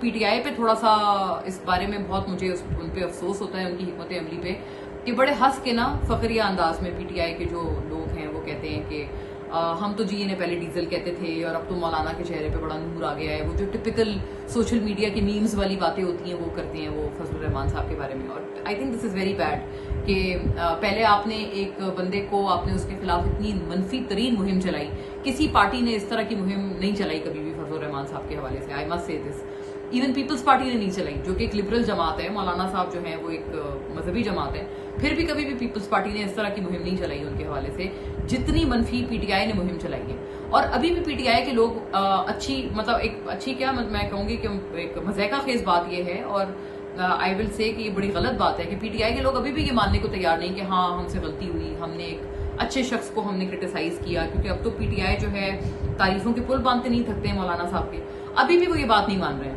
PTI पे थोड़ा सा इस बारे में बहुत मुझे उन पे अफसोस होता है, उनकी हिकमत अमली पे, कि बड़े हंस के ना फखरिया अंदाज में पीटीआई के जो लोग हैं वो कहते हैं कि हम तो जी इन्हें पहले डीजल कहते थे और अब तो मौलाना के चेहरे पे बड़ा नूर आ गया है। वो जो टिपिकल सोशल मीडिया की मीम्स वाली बातें होती हैं वो करते हैं वो फजलुर रहमान साहब के बारे में। और I think this is very bad कि पहले आपने एक बंदे को, आपने उसके खिलाफ इतनी मनफी तरीन मुहिम चलाई। किसी पार्टी ने इस तरह की मुहिम नहीं चलाई कभी भी फजलुर रहमान साहब के हवाले से। I must say this, even Peoples Party ने नहीं चलाई, जो कि एक लिबरल जमात है। मौलाना साहब जो है वो एक मजहबी जमात है, फिर भी कभी भी पीपल्स पार्टी ने इस तरह की मुहिम नहीं चलाई उनके हवाले से जितनी मनफी पीटीआई ने मुहिम चलाई है। और अभी भी पीटीआई के लोग अच्छी, मतलब एक अच्छी क्या मैं कहूंगी कि एक मज़ाक़ा खेज बात यह है, और आई विल से कि ये बड़ी गलत बात है कि पीटीआई के लोग अभी भी ये मानने को तैयार नहीं कि हाँ हमसे गलती हुई, हमने एक अच्छे शख्स को हमने क्रिटिसाइज किया। क्योंकि अब तो पीटीआई जो है तारीफों के पुल बांधते नहीं थकते हैं मौलाना साहब के, अभी भी वो ये बात नहीं मान रहे हैं।